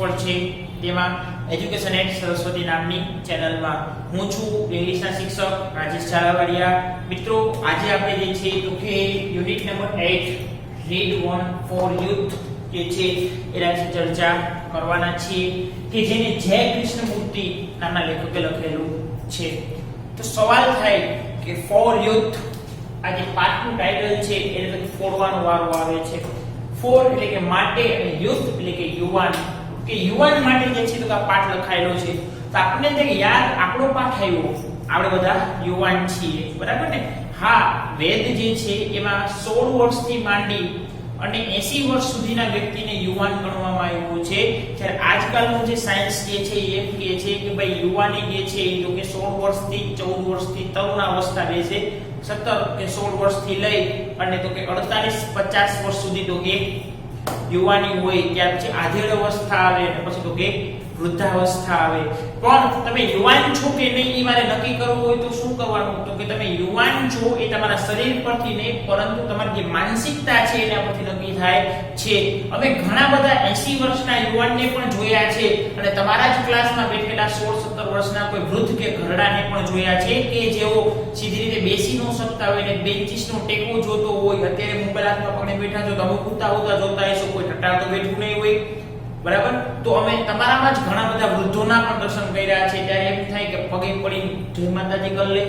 સફળ છે તેમાં એજ્યુકેશન એટ સરસ્વતી નામની ચેનલમાં હું છું ઇંગ્લિશના શિક્ષક રાજેશ ઝાલાવાડિયા. મિત્રો આજે આપણે જે છે તો કે unit number 8 read 1 for youth જે છે એના વિશે ચર્ચા કરવાના છીએ કે જેને જય કૃષ્ણમૂર્તિ નામના લેખકે લખેલું છે. તો સવાલ થાય કે ફોર યુથ આ જે પાઠનું ટાઇટલ છે એને તો ફોરવાનો વારો આવે છે. ફોર એટલે કે માટે અને યુથ એટલે કે યુવાન, કે યુવાન માટે જે છે તો આ પાઠ લખાયેલો છે. તો આપણને એમ થાય કે યાર આપણો પાઠ આવ્યો, આપણે બધા યુવાન છીએ, બરાબર ને? હા, વેદ જે છે એમાં 16 વર્ષથી માંડી અને 80 વર્ષ સુધીના વ્યક્તિને યુવાન ગણવામાં આવ્યું છે. જ્યારે આજકાલનું જે સાયન્સ જે છે એ એમ કહે છે કે ભાઈ યુવાની જે છે એ તો કે 16 વર્ષથી 14 વર્ષથી તરુણાવસ્થા રહેશે, 17 કે 16 વર્ષથી લઈ અને તો કે 48-50 વર્ષ સુધી તો કે યુવાની હોય, ત્યાર પછી આધેડ અવસ્થા આવે અને પછી તો કે વૃદ્ધાવસ્થા આવે. પણ તમે યુવાન છો કે નહીં એ મારે નક્કી કરવું હોય તો શું કરવાનું? તો કે તમે યુવાન છો એ તમારા શરીર પરથી નહીં પરંતુ તમારી જે માનસિકતા છે એના પરથી નક્કી થાય છે. અમે ઘણા બધા 80 વર્ષના યુવાનને પણ જોયા છે અને તમારા જ ક્લાસમાં બેઠેલા 16-17 વર્ષના કોઈ વૃદ્ધ કે ઘરડાને પણ જોયા છે કે જેઓ સીધી રીતે બેસી ન શકતા હોય ને બેન્ચીસનો ટેકો જોતો હોય. અત્યારે મોબાઈલ હાથમાં પકડીને બેઠા છો, તમે ઉતા જોતા હશો, કોઈ ટટા તો બેઠું નહીં હોય, બરાબર? તો અમે તમારામાં જ ઘણા બધા વૃદ્ધોના પણ દર્શન કર્યા છે. ત્યારે એમ થાય કે પગે પડી જય માતાજી કરી લે.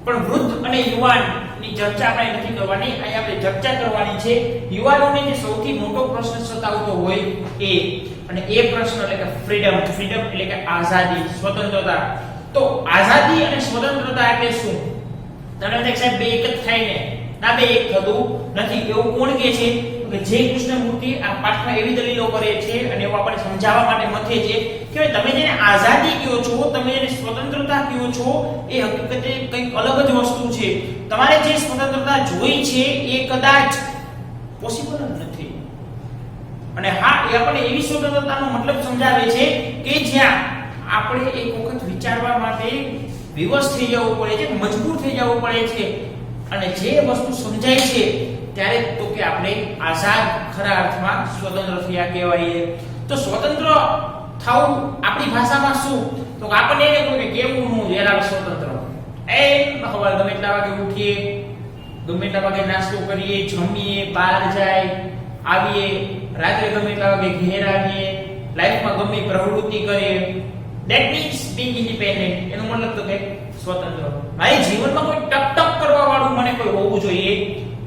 પણ વૃદ્ધ અને યુવાન ની ચર્ચા આપણે નથી કરવાની, અહીં આપણે ચર્ચા કરવાની છે યુવાનોને જે સૌથી મોટો પ્રશ્ન સતાવતો હોય એ, અને એ પ્રશ્ન એટલે કે ફ્રીડમ. ફ્રીડમ એટલે કે આઝાદી, સ્વતંત્રતા. તો આઝાદી અને સ્વતંત્રતા એટલે શું? તમે કહો સાહેબ બે એક જ થાય ને? ના, બે એક થતું નથી. એવું કોણ કહે છે? કે જય કૃષ્ણમૂર્તિ આ પાઠમાં એવી દલીલો કરે છે અને એવું આપણે સમજાવવા માટે મથે છે કે તમે જેને આઝાદી કહો છો, તમે જેને સ્વતંત્રતા કહો છો એ હકીકતે કંઈક અલગ જ વસ્તુ છે. તમારે જે સ્વતંત્રતા જોઈ છે એ કદાચ પોસિબલ જ નથી. અને હા, એ આપણે એવી સ્વતંત્રતાનો મતલબ સમજાવે છે કે જ્યાં આપણે એક વખત વિચારવા માટે વિવશ થઈ જવું પડે છે, મજબૂર થઈ જવું પડે છે અને જે વસ્તુ સમજાય છે ત્યારે તો કે આપણે આઝાદ ખરા અર્થમાં સ્વતંત્ર થયા કહેવાય. તો સ્વતંત્ર થવું આપણી ભાષામાં શું? તો આપણને એને કોઈ કેવું નું યાર સ્વતંત્ર એ સવારે ગમે એટલા વાગે ઉઠીએ, ગમે એટલા વાગે નાસ્તો કરીએ, જમીએ, બહાર જાય આવીએ, રાત્રે ગમે એટલા વાગે ઘેર આવીએ, લાઈફમાં ગમે પ્રવૃત્તિ કરીએ. That means being independent. એનો મતલબ તો કે સ્વતંત્ર. મારી જીવનમાં કોઈ ટક કરવા વાળું મને કોઈ હોવું જોઈએ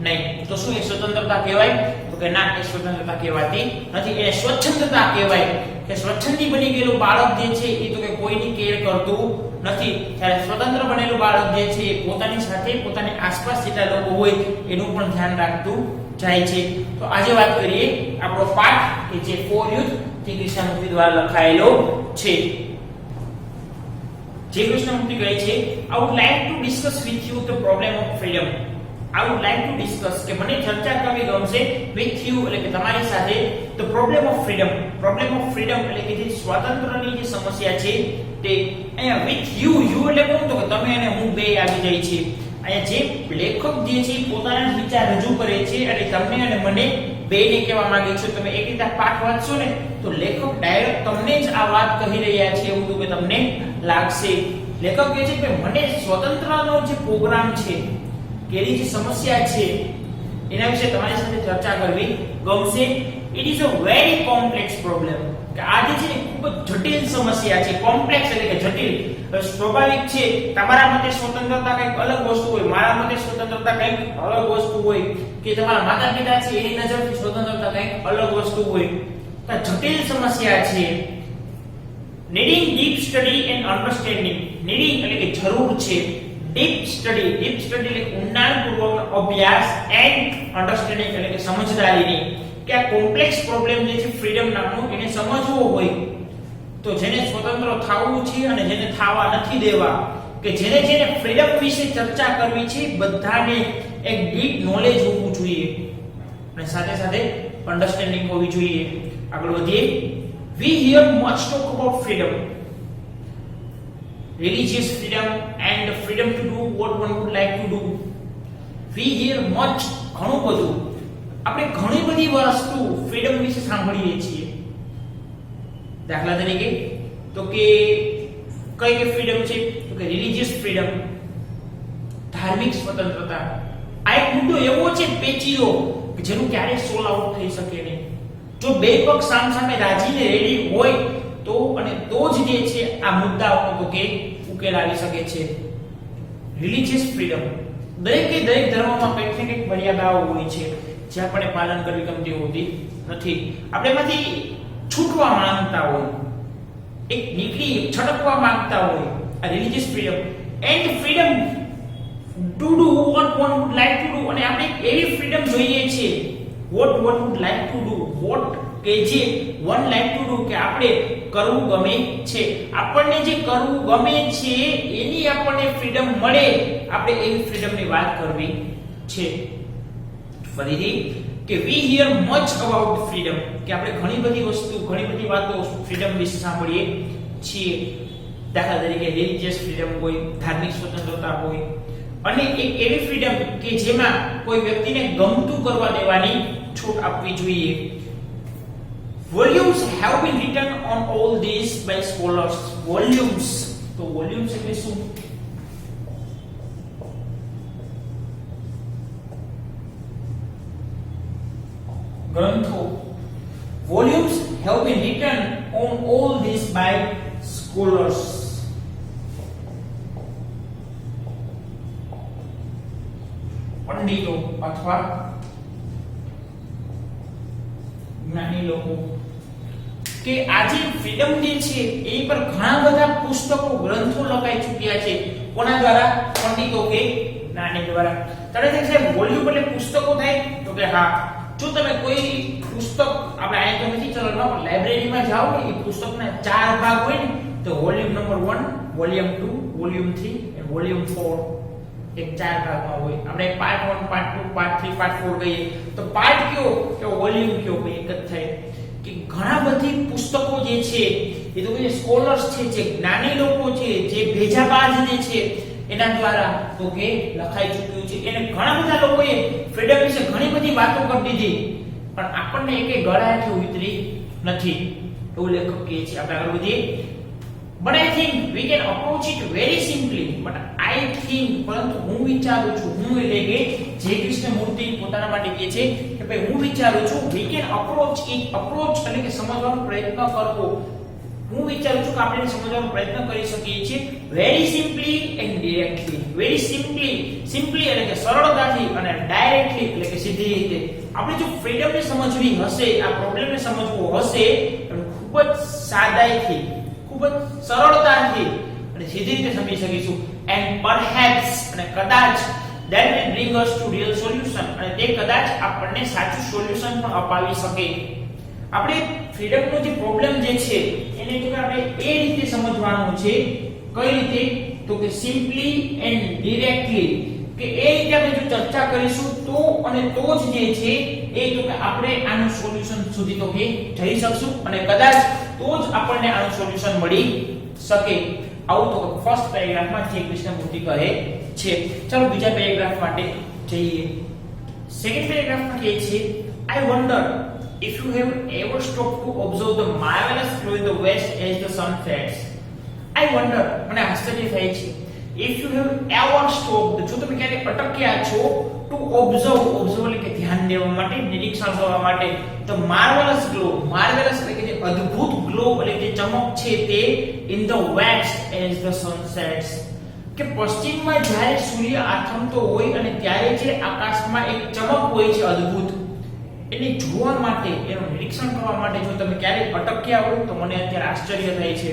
નહીં. તો શું એ સ્વતંત્રતા કહેવાય? તો કે ના, એ સ્વતંત્રતા કહેવાતી નથી. એ સ્વચ્છંદતા કહેવાય. કે સ્વચ્છંદી બની ગયેલું બાળક જે છે એ તો કે કોઈની કેર કરતું નથી. જ્યારે સ્વતંત્ર બનેલું બાળક જે છે એ પોતાની સાથે પોતાની આસપાસ જેટલા લોકો હોય એનું પણ ધ્યાન રાખતું જાય છે. તો આજે વાત કરીએ આપણો પાઠ કે જે ફોર યુથ શ્રી કૃષ્ણમૂર્તિ દ્વારા લખાયેલો છે. જય કૃષ્ણમૂર્તિ કહે છે, I would like to discuss with you the problem of freedom. I would like to discuss કે મને ચર્ચા કરવી ગમશે with you એટલે કે તમારી સાથે the problem of freedom. Problem of freedom એટલે કે જે સ્વાતંત્ર્યની જે સમસ્યા છે તે. અહીંયા with you એટલે કોણ? તો કે તમે અને હું બે આવી જાય છે. અહીંયા જે લેખક જે છે પોતાના વિચાર રજૂ કરે છે અને તમને અને મને બેને કહેવા માંગે છે. તમે એક રીતે પાઠ વાંચશો ને તો લેખક ડાયરેક્ટ તમને જ આ વાત કહી રહ્યા છે એવું તો કે તમને લાગશે. લેખક કહે છે કે મને સ્વતંત્રનો જે પ્રોગ્રામ છે કે એની જે સમસ્યા છે એના વિશે તમારી સાથે ચર્ચા કરવી ગમશે. It is a very complex problem. કે આ જે છે ખૂબ જ જટિલ સમસ્યા છે. કોમ્પ્લેક્સ એટલે કે જટિલ. સ્વાભાવિક છે તમારા મતે સ્વતંત્રતા કંઈક અલગ વસ્તુ હોય, મારા મતે સ્વતંત્રતા કંઈક અલગ વસ્તુ હોય, કે તમારા માતા પિતા છે એની નજરથી સ્વતંત્રતા કંઈક અલગ વસ્તુ હોય. તો જટિલ સમસ્યા છે. Needing deep study and understanding. Needing એટલે કે જરૂર છે, ડીપ સ્ટડી એટલે ઊંડાણપૂર્વક અભ્યાસ, એન્ડ અન્ડરસ્ટેન્ડિંગ એટલે કે સમજદારીની. કે આ કોમ્પ્લેક્સ પ્રોબ્લેમ જે છે ફ્રીડમ નામનું એને સમજવો હોય તો જેને સ્વતંત્ર થવું છે અને જેને થવા નથી દેવા, કે જેને ફ્રીડમ વિશે ચર્ચા કરવી છે બધાને એક ડીપ નોલેજ હોવું જોઈએ અને સાથે સાથે અન્ડરસ્ટેન્ડિંગ હોવી જોઈએ. આગળ વધીએ. We hear much talk about freedom, religious freedom and the freedom to do what one would like to do. We hear much, ઘણું બધું. આપણે ઘણી બધી વસ્તુ ફ્રીડમ વિશે સાંભળીએ છીએ. દાખલા તરીકે તો કે કઈ ફ્રીડમ છે તો કે રિલીજીયસ ફ્રીડમ, ધાર્મિક સ્વતંત્રતા. આ એક મુદ્દો એવો છે પેચીદો કે જેનું ક્યારેય સોલ્વ આઉટ થઈ શકે નહીં. જો બે પક્ષ સામસામે રાજીને રેડી હોય તો અને તો જ જે છે આ મુદ્દાઓનો તો કે ઉકેલ આવી શકે છે. રિલીજીયસ ફ્રીડમ, દરેકે દરેક ધર્મમાં કંઈક ને કંઈક મર્યાદાઓ હોય છે જે આપણે પાલન કરવી ગમતી હોતી નથી. આપણે એમાંથી છૂટવા માંગતા હોય, એક નીકળી છટકવા માંગતા હોય. આ religious freedom and freedom to do what one would like to do. અને આપણે એવી ફ્રીડમ જોઈએ છે what one would like to do, what કે જે વન લાઈક ટુ ડુ કે આપણે કરવું ગમે છે. આપણને જે કરવું ગમે છે એની આપણને ફ્રીડમ મળે, આપણે એવી ફ્રીડમની વાત કરવી છે. ફરીથી કે વી હિયર મચ અબાઉટ ફ્રીડમ, કે આપણે ઘણી બધી વસ્તુ ઘણી બધી વાતો ફ્રીડમ વિશે સાંભળીએ છીએ. દાખલા તરીકે રિલીજીયસ ફ્રીડમ હોય, ધાર્મિક સ્વતંત્રતા હોય, અને એક એવી ફ્રીડમ કે જેમાં કોઈ વ્યક્તિને ગમતું કરવા દેવાની છૂટ આપવી જોઈએ. Volumes have been written on all these by scholars. Volumes, તો volumes એટલે શું? ગ્રંથો. Volumes have been written on all these by scholars. પંડિતો અથવા જ્ઞાની લોકો. કે આજે ફ્રીડમ જે છે એ પર ઘણા બધા પુસ્તકો ગ્રંથો લખાઈ ચૂક્યા છે. કોના દ્વારા? પંડિતો કે જ્ઞાની દ્વારા. તરત સાહેબ વોલ્યુમ એટલે પુસ્તકો થાય તો કે હા, જો તમે કોઈ પુસ્તક આપણે અહીંયા તો નથી ચલાવવાનું, લાઇબ્રેરીમાં જાઓ ને એ પુસ્તકના 4 ભાગ હોય ને તો વોલ્યુમ નંબર 1, વોલ્યુમ 2, વોલ્યુમ 3 અને વોલ્યુમ 4 એક 4 ભાગમાં હોય. આપણે પાર્ટ 1, પાર્ટ 2, પાર્ટ 3, પાર્ટ 4 કહીએ તો પાર્ટ કયો કે વોલ્યુમ કયો કે એક જ થાય. કે ઘણા બધી પુસ્તકો જે છે એ તો કે સ્કોલર્સ છે, જે જ્ઞાની લોકો છે, જે ભેજાબાજ ને છે એના દ્વારા તો કે લખાઈ ચૂક્યું છે. એને ઘણા બધા લોકોએ ફ્રીડમ વિશે ઘણી બધી વાતો કરી દીધી પણ આપણને એકે ગળાથી ઉતરી નથી એવું લેખક કહે છે. આપણે આગળ વધીએ. But I think we can approach it very simply. But I think, પરંતુ હું વિચારું છું, હું એટલે કે જે કૃષ્ણમૂર્તિ પોતાના માટે કહે છે કે ભાઈ હું વિચારું છું we can approach it. approach એટલે કે સમજવાનો પ્રયત્ન કરવો. હું વિચારું છું કે આપણે સમજવાનો પ્રયત્ન કરી શકીએ છીએ very simply and directly. very simply એટલે કે સરળતાથી અને directly એટલે કે સીધી રીતે. આપણે જો ફ્રીડમને સમજવી હશે, આ પ્રોબ્લેમને સમજવો હશે તો ખૂબ જ સાદાઈથી, ખૂબ જ સરળતાથી અને સીધી રીતે સમજી શકીશું. and perhaps અને કદાચ that will bring us to real solution. અને તે કદાચ આપણને સાચું સોલ્યુશન પણ અપાવી શકે. આપણે ફ્રીડમનો જે પ્રોબ્લેમ જે છે એને તો આપણે એ રીતે સમજવાનું છે. કઈ રીતે? તો કે સિમ્પલી એન્ડ ડિરેક્ટલી. કે એ રીતે આપણે જો ચર્ચા કરીશું તો અને તો જ જે છે એ તો કે આપણે આનું સોલ્યુશન સુધી તો કે જઈ શકશું અને કદાચ તો જ આપણને આનું સોલ્યુશન મળી શકે. આવું તો ફર્સ્ટ પેરેગ્રાફમાં જે કૃષ્ણમૂર્તિ કહે છે. ચાલો બીજા પેરેગ્રાફ માટે જઈએ. સેકન્ડ પેરેગ્રાફમાં કહે છે I wonder if you have ever stopped to observe the marvelous glow in the west as the sun sets. I wonder, મને આશ્ચર્ય થાય છે. If you have ever stopped, જો તમે ક્યારે અટક્યા છો to observe એટલે કે ધ્યાન દેવા માટે, નિરીક્ષણ કરવા માટે, તો marvelous glow એટલે કે જે અદ્ભુત ગ્લો એટલે કે ચમક છે તે in the west as the sun sets. કે પશ્ચિમમાં જ્યારે સૂર્ય આથમતો હોય અને ત્યારે જે આકાશમાં એક ચમક હોય છે અદ્ભુત, એને જોવા માટે, એનું નિરીક્ષણ કરવા માટે જો તમે ક્યારેક અટક્યા હોય તો મને અત્યારે આશ્ચર્ય થાય છે.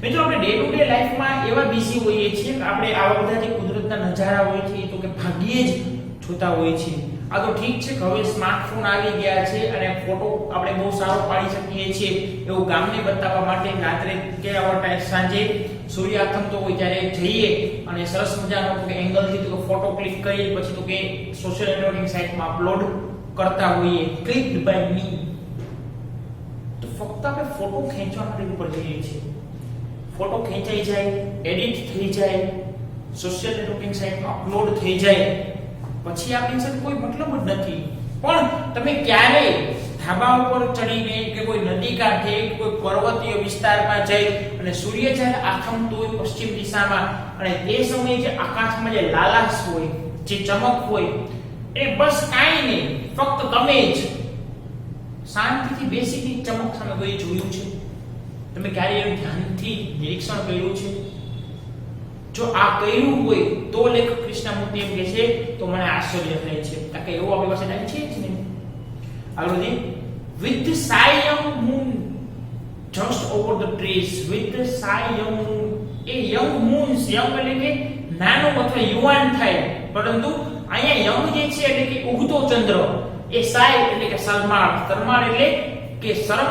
મિત્રો આપણે ડે ટુ ડે લાઈફમાં એવા બિઝી હોઈએ છીએ કે આપણે આવા બધા જે કુદરતના નજારા હોય છે તો કે ભાગ્યે જ જોતા હોઈએ છીએ. આ તો ઠીક છે કે હવે સ્માર્ટફોન આવી ગયા છે અને ફોટો આપણે બહુ સારો પાડી શકીએ છીએ એવું ગામને બતાવવા માટે રાત્રે કે આવા સાંજે સૂર્ય આથમતો હોય ત્યારે જઈએ અને સરસ મજાનો કે એંગલથી તો ફોટો ક્લિક કરી પછી તો કે સોશિયલ નેટવર્કિંગ સાઇટમાં અપલોડ કરતા હોઈએ, ક્લિક્ડ બાય મી. તો ફક્ત આપણે ફોટો ખેંચવા માટે ઉપર જઈએ છીએ. ફોટો ખેંચાઈ જાય, એડિટ થઈ જાય, સોશિયલ નેટવર્કિંગ સાઇટમાં અપલોડ થઈ જાય, પછી આપણી સાથે કોઈ મતલબ જ નથી. પણ તમે ક્યારે ધાબા ઉપર ચડીને કે કોઈ નદી કાંઠે કે કોઈ પર્વતીય વિસ્તારમાં જઈ અને સૂર્ય જ્યારે આથમતો હોય પશ્ચિમ દિશામાં અને તે સમયે જે આકાશમાં જે લાલાશ હોય, જે ચમક હોય, એ બસ કાંઈ નહીં, ફક્ત તમે જ શાંતિથી બેસીને ચમક સામે કોઈ જોયું છે? તમે ક્યારે એવું ધ્યાનથી નિરીક્ષણ કર્યું છે? જો આ કર્યું હોય તો લેખક કૃષ્ણમૂર્તિ એમ કહે છે તો મને આશ્ચર્ય થાય છે, કારણ કે એવું આપણી પાસે ટાઈમ છે જ નહીં. આગળ વધીએ. With the shy young moon just over the trees, with the shy young moon, A young moons, young એટલે કે નાનો અથવા યુવાન થાય, પરંતુ અહીંયા young જે છે એટલે કે ઉગતો ચંદ્ર, એ shy એટલે કે શરમાળ, શરમાળ એટલે કે શરમ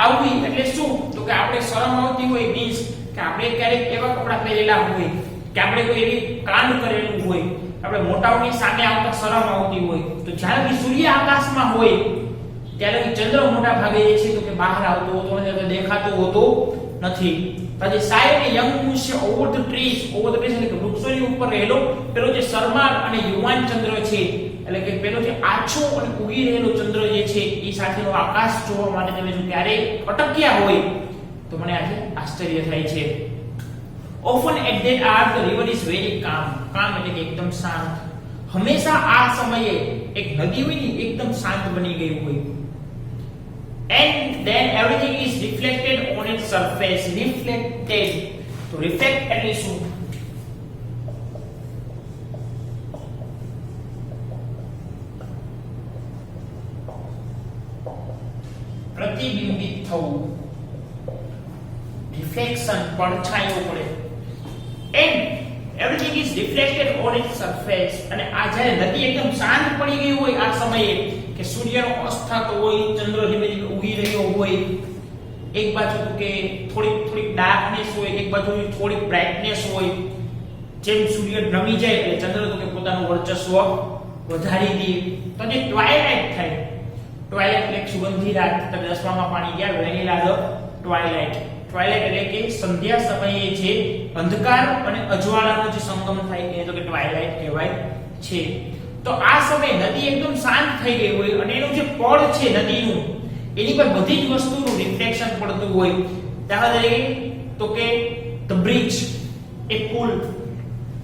આવવી એટલે શું? તો કે આપણે શરમ આવતી હોય મીન્સ કે આપણે ક્યારેક એવા કપડાં પહેરેલા હોય કે આપણે કોઈ એવી કાંડ કરેલું હોય, આપણે મોટાઓની સામે આવતા શરમ આવતી હોય, તો જ્યારે સૂર્ય આકાશમાં હોય ત્યારે ચંદ્ર મોટા ભાગે જે છે તો કે બહાર આવતો હોતો નથી, દેખાતો હોતો નથી. પછી સાય અને યંગ મૂન છે over the trees, over the trees એટલે કે વૃક્ષોની ઉપર રહેલો પેલો જે શરમાળ અને યુવાન ચંદ્ર છે, એટલે કે પેલો જે આછો અને ઉગી રહેલો ચંદ્ર જે છે એ સાથેનો આકાશ જોવા માટે તમે જો ક્યારે અટક્યા હોય તો મને આજે આશ્ચર્ય થાય છે. Often at that hour the river is very calm. Calm એટલે કે એકદમ શાંત. હંમેશા આ સમયે એક નદી હોય ને એકદમ શાંત બની ગઈ હોય. And then everything is reflected on its surface. Reflected. તો reflect એટલે શું? પ્રતિબિંબિત થવું. રિફ્લેક્શન પડછાયો પડે. And everything is reflected on its surface. અને આ જ્યારે નદી એકદમ શાંત પડી ગઈ હોય આ સમયે કે સૂર્યનો અસ્ત થતો હોય, ચંદ્ર ધીમે ધીમે ઉગી રહ્યો હોય, એક બાજુ તો કે થોડીક ડાર્કનેસ હોય, એક બાજુ થોડીક બ્રાઇટનેસ હોય, જેમ સૂર્ય નમી જાય એટલે ચંદ્ર તો કે પોતાનું વર્ચસ્વ વધારી દે, તો જે ટ્વાઇલાઇટ થાય, ટ્વાઇલાઇટ એટલે સુગંધી રાત, તમે દસમામાં પાણી ગયા વેનીલા ધ ટ્વાઇલાઇટ. ટ્વાઇલાઇટ એટલે કે સંધ્યા સમયે જે અંધકાર અને અજવાળાનો જે સંગમ થાય એ તો કે ટ્વાઇલાઇટ કહેવાય છે. તો આ સમયે નદી એકદમ શાંત થઈ ગઈ હોય અને એનું જે પડ છે નદીનું, એની પર બધી જ વસ્તુનું રિફ્લેક્શન પડતું હોય. દાખલા તરીકે તો કે ધ બ્રિજ, એ પુલ,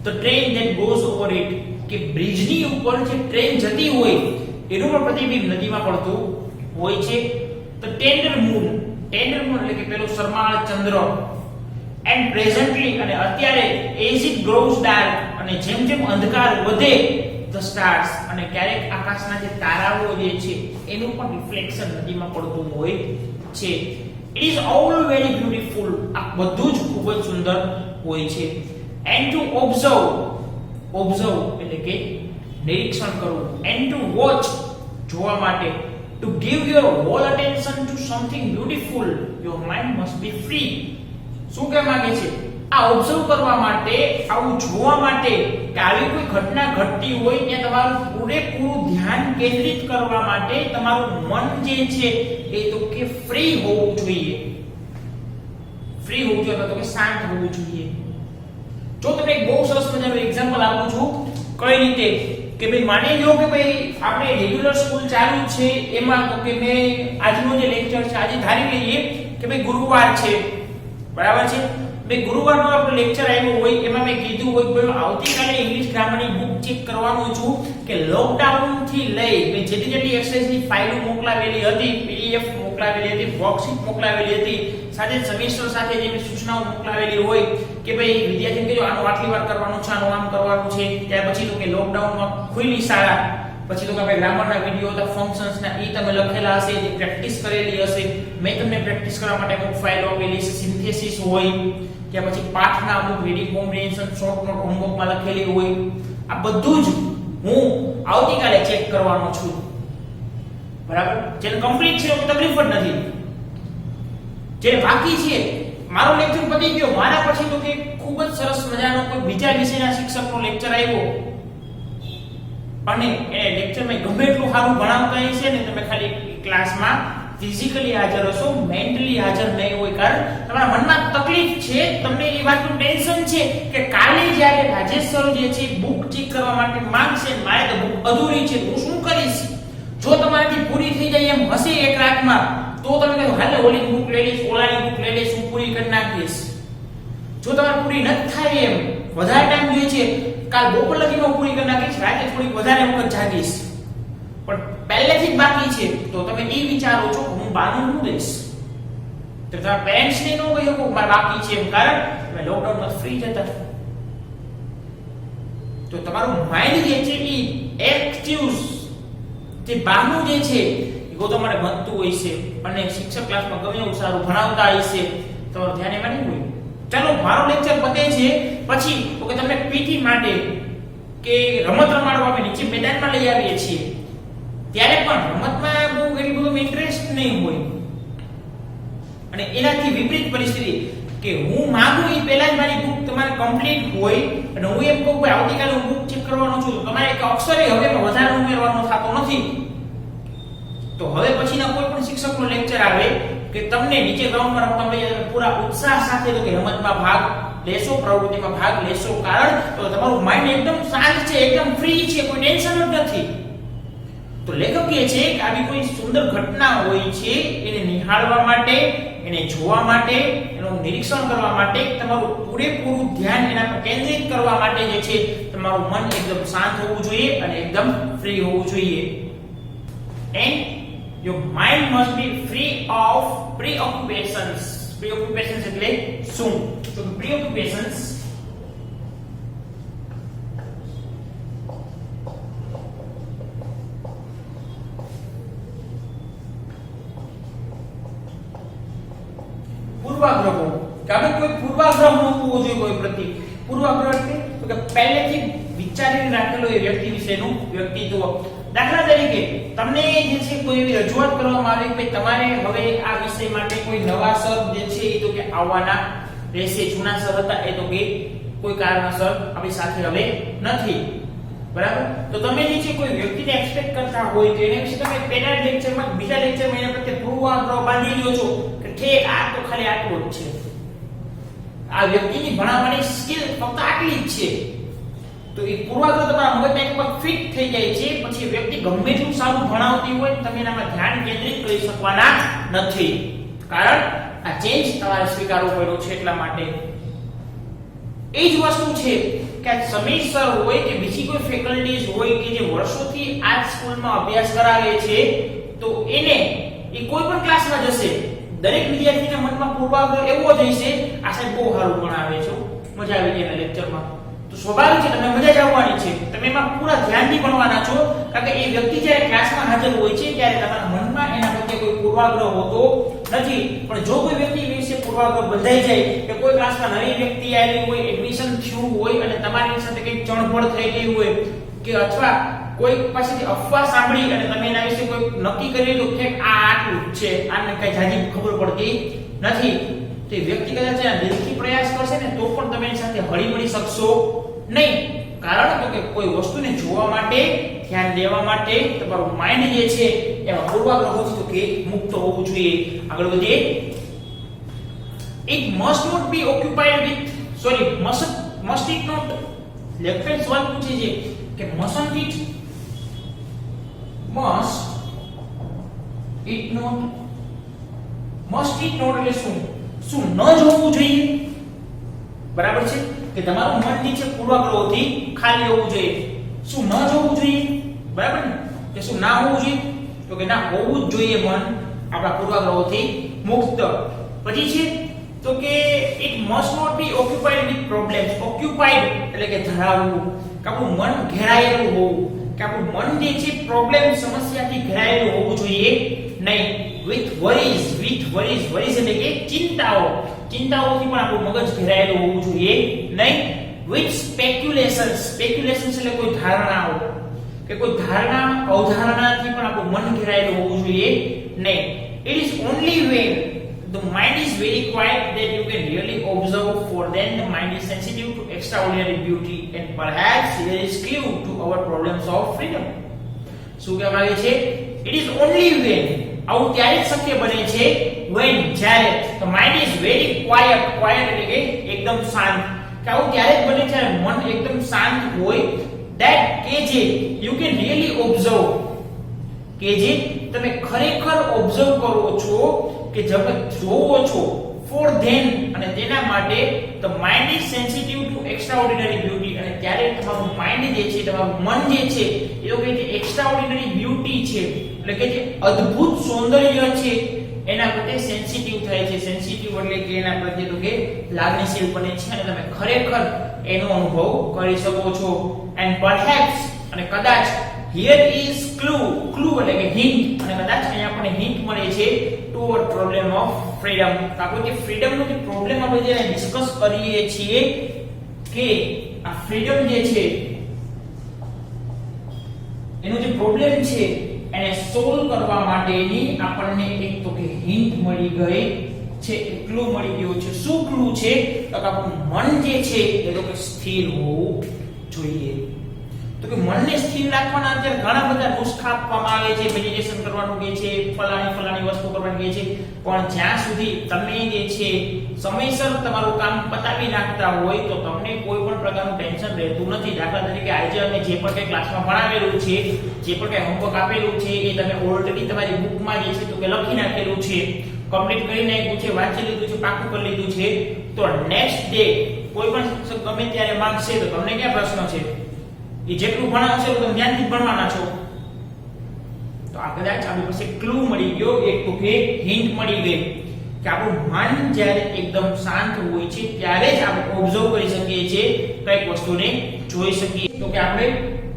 the train that goes over it, કે બ્રિજની ઉપર જે ટ્રેન જતી હોય એનું પણ પ્રતિબિંબ નદીમાં પડતું હોય છે. The tender moon, tender moon એટલે કે પેલો શરમાળ ચંદ્ર. એન્ડ પ્રેઝન્ટલી અને અત્યારે એઝ ઇટ ગ્રોઝ ડાર્ક, અને જેમ જેમ અંધકાર વધે ધ સ્ટાર્સ, અને ક્યારેક આકાશના જે તારાઓ જે છે એનું પણ રિફ્લેક્શન નદીમાં પડતું હોય છે. It is all very beautiful, આ બધું જ ખૂબ જ સુંદર હોય છે. એન્ડ ટુ ઓબ્ઝર્વ, ઓબ્ઝર્વ એટલે કે નિરીક્ષણ કરવું, એન્ડ ટુ વોચ જોવા માટે, to give your whole attention to something beautiful your mind must be free. શું કહેવા માંગે છે? આ ઓબ્ઝર્વ કરવા માટે, આવું જોવા માટે કે આવી કોઈ ઘટના ઘટતી હોય ત્યાં તમારું પૂરેપૂરું ધ્યાન કેન્દ્રિત કરવા માટે તમારું મન જે છે એ તો કે ફ્રી હોવું જોઈએ. ફ્રી હોવું જોઈએ અથવા તો કે શાંત હોવું જોઈએ. જો તમને એક બહુ સરસ મજાનું એક્ઝામ્પલ આપું છું. કઈ રીતે કે ભાઈ માની લો કે ભાઈ આપણે રેગ્યુલર સ્કૂલ ચાલુ છે, એમાં તો કે મેં આજનો જે લેક્ચર છે આજે ધારી લઈએ કે ભાઈ ગુરુવાર છે, બરાબર છે. મેં ગુરુવારનો આપણો લેક્ચર આવ્યો હોય એમાં મેં કીધું હોય કે આવતીકાલે ઇંગ્લિશ ગ્રામરની બુક ચેક કરવાનું છું કે લોકડાઉન થી લઈ મેં જેટલી એક્સરસાઇઝની ફાઇલો મોકલાવેલી હતી, પીડીએફ મોકલાવેલી હતી, વર્કશીટ મોકલાવેલી હતી, સાથે સેમેસ્ટર સાથે જે સૂચનાઓ મોકલાવેલી હોય કે ભાઈ વિદ્યાર્થીને કહેજો આનું આટલી વાર કરવાનું છે, આનું આમ કરવાનું છે. ત્યાર પછી તો કે લોકડાઉનમાં ખુલ્લી શાળા, પછી તો કે ભાઈ ગ્રામરના વિડિયો હતા, ફંક્શન્સના એ તમે લખેલા હશે, જે પ્રેક્ટિસ કરેલી હશે. મેં તમને પ્રેક્ટિસ કરવા માટે અમુક ફાઇલો આપેલી છે, સિન્થેસિસ હોય, ત્યાર પછી પાઠના અમુક રીડિંગ કોમ્પ્રિહેન્શન શોર્ટ નોટ હોમવર્કમાં લખેલી હોય. આ બધું જ હું આવતીકાલે ચેક કરવાનો છું, બરાબર. જેને કમ્પ્લીટ છે તો તકલીફ જ નથી. જે બાકી છે, મારો લેક્ચર પતી ગયો, મારા પછી તો કે ખૂબ જ સરસ મજાનો કોઈ બીજા વિષયના શિક્ષકનો લેક્ચર આવ્યો અને એ લેક્ચરમાં ગમે એટલું સારું ભણાવતા હશે ને, તમે ખાલી ક્લાસમાં ફિઝિકલી હાજર હશો, મેન્ટલી હાજર નહીં હોય. કારણ તમારા મનમાં તકલીફ છે, તમને એ વાતનું ટેન્શન છે કે કાલે જ્યારે રાજેશ સર જે છે બુક ચેક કરવા માટે માંગશે, મારે તો બુક અધૂરી છે, હું શું કરીશ? જો તમારાથી પૂરી થઈ જાય એમ હશે એક રાતમાં તો તમે કહો હાલે ઓલી બુક લઈ લઈશ, ઓલાની બુક લઈ લઈશ, હું પૂરી કરી નાખીશ. જો તમારે પૂરી ન થાય એમ વધારે ટાઈમ જોઈએ છે, કાલ બપોર લગીમાં પૂરી કરી નાખીશ, રાતે થોડીક વધારે વખત જાગીશ, પણ પહેલેથી જ બાકી છે તો તમે એ વિચારો છો હું બાનું હું દઈશ. તો તમારા પેરેન્ટ્સને ન કહી શકો મારે બાકી છે એમ, કારણ તમે લોકડાઉનમાં ફ્રી જતા. તો તમારું માઇન્ડ જે છે એ એક્ટિવ જે બહાનું જે છે એ તો તમારે બનતું હોય છે અને શિક્ષક ક્લાસમાં ગમે એવું સારું ભણાવતા હોય છે તો ધ્યાન એમાં નહીં હોય. ચાલો મારો લેક્ચર પતે છે પછી ઓકે તમને પીટી માટે કે રમત રમાડવા અમે નીચે મેદાનમાં લઈ આવીએ છીએ ત્યારે પણ રમતમાં બહુ એટલું બધું ઇન્ટરેસ્ટ નહીં હોય અને એનાથી વિપરીત પરિસ્થિતિ કે હું માંગુ એ પહેલા જ મારી બુક તમારે કમ્પ્લીટ હોય અને હું એમ કહું કે આવતીકાલે હું બુક ચેક કરવાનો છું, તમારે એક અક્ષરે હવે વધારે ઉમેરવાનો થતો નથી. તો હવે પછીના કોઈ પણ શિક્ષકનો લેક્ચર આવે કે તમને નીચે ગ્રાઉન્ડમાં રમવા લઈ જાય પૂરા ઉત્સાહ સાથે તો કે રમતમાં ભાગ લેશો, પ્રવૃત્તિમાં ભાગ લેશો, કારણ તો તમારું માઇન્ડ એકદમ શાંત છે, એકદમ ફ્રી છે, કોઈ ટેન્શન જ નથી. તો લેખક કહે છે કે આવી કોઈ સુંદર ઘટના હોય છે એને નિહાળવા માટે, એને જોવા માટે, એનું નિરીક્ષણ કરવા માટે તમારું પૂરેપૂરું ધ્યાન એના પર કેન્દ્રિત કરવા માટે જે છે તમારું મન એકદમ શાંત હોવું જોઈએ અને એકદમ ફ્રી હોવું જોઈએ. And your mind must be free of preoccupations. Preoccupations એટલે શું? તો preoccupations પૂર્વાગ્રહો. કે આપણે કોઈ પૂર્વાગ્રહ ન હોવો જોઈએ કોઈ પ્રતિ. પૂર્વાગ્રહ એટલે તો કે પહેલેથી વિચારીને રાખેલો એ વ્યક્તિ વિશેનું વ્યક્તિત્વ. દાખલા તરીકે તમને જે છે કોઈ એવી રજૂઆત કરવામાં આવે કે તમારે હવે આ વિષય માટે કોઈ નવા સર જે છે એ તો કે આવવાના રહેશે, જૂના સર હતા એ તો કે કોઈ કારણસર આપણી સાથે હવે નથી, બરાબર? તો તમે જે છે કોઈ વ્યક્તિને એક્સપેક્ટ કરતા હોય કે એના વિશે તમે પહેલા લેક્ચરમાં બીજા લેક્ચરમાં એના પ્રત્યે પૂર્વાગ્રહ બાંધી લ્યો છો કે ઠીક આ તો ખાલી આટલું જ છે, આ વ્યક્તિની ભણાવવાની સ્કિલ ફક્ત આટલી જ છે, તો એ પૂર્વાગ્રહ તમારા મગજમાં એકવાર ફિટ થઈ જાય છે, પછી વ્યક્તિ ગમે તેટલું સારું ભણાવતી હોય તમે એનામાં ધ્યાન કેન્દ્રિત કરી શકવાના નથી, કારણ આ ચેન્જ તમારે સ્વીકારવો પડ્યો છે એટલા માટે. એ જ વસ્તુ છે કે સમયસર હોય કે બીજી કોઈ ફેકલ્ટીઝ હોય કે જે વર્ષોથી આ સ્કૂલમાં અભ્યાસ કરાવે છે તો એને એ કોઈ પણ ક્લાસમાં જશે દરેક વિદ્યાર્થીના મનમાં પૂર્વાગ્રહ એવો જ હશે આ સાહેબ બહુ સારું ભણાવે છે, મજા આવી ગઈ એના લેક્ચરમાં. તો સ્વાભાવિક છે તમને મજા જ આવવાની છે, તમે એમાં પૂરા ધ્યાનથી ભણવાના છો, કારણ કે એ વ્યક્તિ જ્યારે ક્લાસમાં હાજર હોય છે ત્યારે તમારા મનમાં એના પ્રત્યે કોઈ પૂર્વાગ્રહ હોતો નથી. પણ જો કોઈ વ્યક્તિ વિશે પૂર્વાગ્રહ બંધાઈ જાય કે કોઈ ક્લાસમાં નવી વ્યક્તિ આવી હોય, એડમિશન થયું હોય અને તમારી સાથે કંઈક ચણભળ થઈ ગઈ હોય કે અથવા કોઈ પાસેથી અફવા સાંભળી અને તમે એના વિશે કોઈ નક્કી કરી લીધું કે આ આટલું જ છે, આને કઈ જાજી ખબર પડતી નથી, તે વ્યક્તિ કદાચ દિલથી પ્રયાસ કરશે ને તો પણ તમે એની સાથે હળી મળી શકશો નહીં, કારણ તો કે કોઈ વસ્તુને જોવા માટે, ધ્યાન દેવા માટે તમારું માઇન્ડ જે છે એમાં પૂર્વાગ્રહોથી તો કે મુક્ત હોવું જોઈએ. આગળ વધીએ. It must not be occupied with must it not left સવાલ પૂછે છે કે must it એટલે શું ન જોવું જોઈએ, બરાબર છે કે તમારું મન જે છે પૂર્વાગ્રહોથી ખાલી હોવું જોઈએ. શું ન જોવું જોઈએ, બરાબર ને? કે શું ના હોવું જોઈએ? તો કે ના હોવું જ જોઈએ મન આપણા પૂર્વાગ્રહોથી મુક્ત. પછી છે તો કે it must not be occupied with problems. Occupied એટલે કે ધરાવવું, કે આપણું મન ઘેરાયેલું હોવું, કે આપણું મન જે છે પ્રોબ્લેમ સમસ્યાથી ઘેરાયેલું હોવું જોઈએ નહીં. with worries એટલે કે ચિંતાઓથી પણ આપણું મગજ ઘેરાયેલું હોવું જોઈએ નહીં. with speculations એટલે કોઈ ધારણાઓ કે કોઈ અવધારણાથી પણ આપણું મન ઘેરાયેલું હોવું જોઈએ નહીં. it is only when the mind is very quiet that you can really observe, for then the mind is sensitive to extraordinary beauty and perhaps there is clue to our problems of freedom. શું કહેવામાં આવે છે? it is only when, આવું ત્યારે જ શક્ય બને છે when, જ્યારે the mind is very quiet એટલે કે એકદમ શાંત, કે આવું ત્યારે જ બને છે મન એકદમ શાંત હોય that કે જે you can really observe, કે જે તમે ખરેખર ઓબ્ઝર્વ કરો છો કે તમે જોવો છો ફોર ધેન અને તેના માટે the mind is sensitive to extraordinary beauty અને ત્યારે તમારું માઇન્ડ જે છે તમારું મન જે છે એ લોકો જે એક્સ્ટ્રાઓર્ડિનરી બ્યુટી છે એટલે કે જે અદ્ભુત સૌંદર્ય છે એના પ્રત્યે સેન્સિટિવ થાય છે સેન્સિટિવ એટલે કે એના પ્રત્યે તો કે લાગણીશીલ બને છે અને તમે ખરેખર એનો અનુભવ કરી શકો છો એન્ડ પરહેપ્સ અને કદાચ હિયર ઇઝ ક્લુ એટલે કે હિન્ટ અને કદાચ અહીંયા આપણને હિન્ટ મળે છે to our problem of freedom આપણે જે ફ્રીડમ નો જે પ્રોબ્લેમ આપણે જે ડિસ્કસ કરીએ છીએ કે આ ફ્રીડમ જે છે એનો જે પ્રોબ્લેમ છે એને સોલ્વ કરવા માટેની આપણને એક તો કે હિન્ટ મળી ગઈ છે ક્લુ મળી ગયો છે શું ક્લુ છે તો કે આપણું મન જે છે એ તો કે સ્થિર હોવું જોઈએ તો કે મનને સ્થિર રાખવાના અત્યારે ઘણા બધા નુસ્ખા આપવામાં આવે છે મેડિટેશન કરવાનું કહે છે ફલાણી વસ્તુ કરવાની કહે છે પણ જ્યાં સુધી તમે જે છે સમયસર તમારું કામ પતાવી નાખતા હોય તો તમને કોઈ પણ પ્રકારનું ટેન્શન રહેતું નથી દાખલા તરીકે આજે અમે જે પણ કંઈ ક્લાસમાં ભણાવેલું છે જે પણ કંઈ હોમવર્ક આપેલું છે એ તમે ઓલરેડી તમારી બુકમાં જે છે તો કે લખી નાખેલું છે કમ્પ્લીટ કરી નાખ્યું છે વાંચી લીધું છે પાકું કરી લીધું છે તો નેક્સ્ટ ડે કોઈ પણ શિક્ષક ગમે ત્યારે માંગશે તો તમને ક્યાં પ્રશ્ન છે એ જેટલું ભણાવશે તમે ધ્યાનથી ભણવાના છો તો આ કદાચ આપણી પાસે ક્લુ મળી ગયો એક તો કે હિન્ટ મળી ગઈ કે આપણું મન જ્યારે એકદમ શાંત હોય છે ત્યારે જ આપણે ઓબ્ઝર્વ કરી શકીએ છીએ કઈક વસ્તુને જોઈ શકીએ તો કે આપણે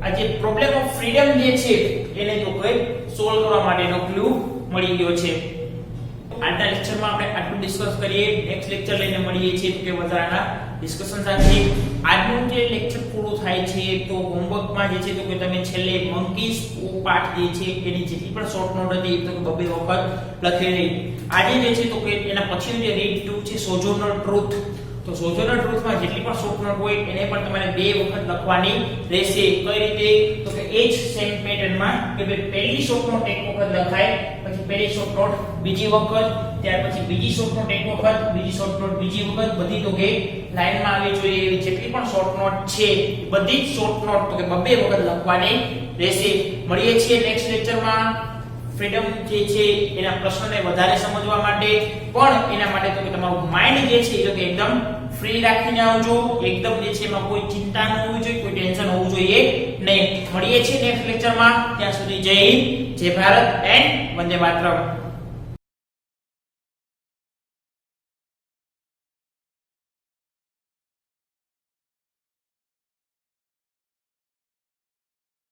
આ જે પ્રોબ્લેમ ઓફ ફ્રીડમ જે છે એને તો કે સોલ્વ કરવા માટેનો ક્લુ મળી ગયો છે આજના લેક્ચરમાં આપણે આટલું ડિસ્કસ કરીએ નેક્સ્ટ લેક્ચર લઈને મળીએ છીએ તો કે વધારાના ડિસ્કશન સાથે આજનું જે લેક્ચર પૂરું થાય છે તો હોમવર્કમાં જે છે તો કે તમે છેલ્લે મંકીસ પાઠ જે છે એની જેટલી પણ શોર્ટ નોટ હતી તો કે બબે વખત લખેલી આજે જે છે તો કે એના પછીનું જે રીડ 2 છે સોજોર્નલ ટ્રુથ તો સોજોર્નલ ટ્રુથમાં જેટલી પણ શોર્ટ નોટ હોય એને પણ તમારે બે વખત લખવાની રહેશે કઈ રીતે તો કે એ જ સેમ પેટર્નમાં કે પહેલી શોર્ટ નોટ એક વખત લખાય પછી પહેલી શોર્ટ નોટ બીજી વખત ત્યાર પછી બીજી શોર્ટ નોટ એક વખત બીજી શોર્ટ નોટ બીજી વખત બધી તો કે લાઈનમાં આવી જોઈએ એવી જેટલી પણ શોર્ટ નોટ છે બધી જ શોર્ટ નોટ તો કે બબે વખત લખવાની રહેશે મળીએ છીએ નેક્સ્ટ લેક્ચરમાં ફ્રીડમ જે છે એના પ્રશ્નને વધારે સમજવા માટે પણ એના માટે તો કે તમારું માઇન્ડ જે છે એ તો કે એકદમ ફ્રી રાખીને આવજો એકદમ જે છે એમાં કોઈ ચિંતા ન હોવી જોઈએ કોઈ ટેન્શન હોવું જોઈએ નહીં મળીએ છીએ નેક્સ્ટ લેક્ચરમાં ત્યાં સુધી જય હિન્દ જય ભારત એન્ડ વંદે માતરમ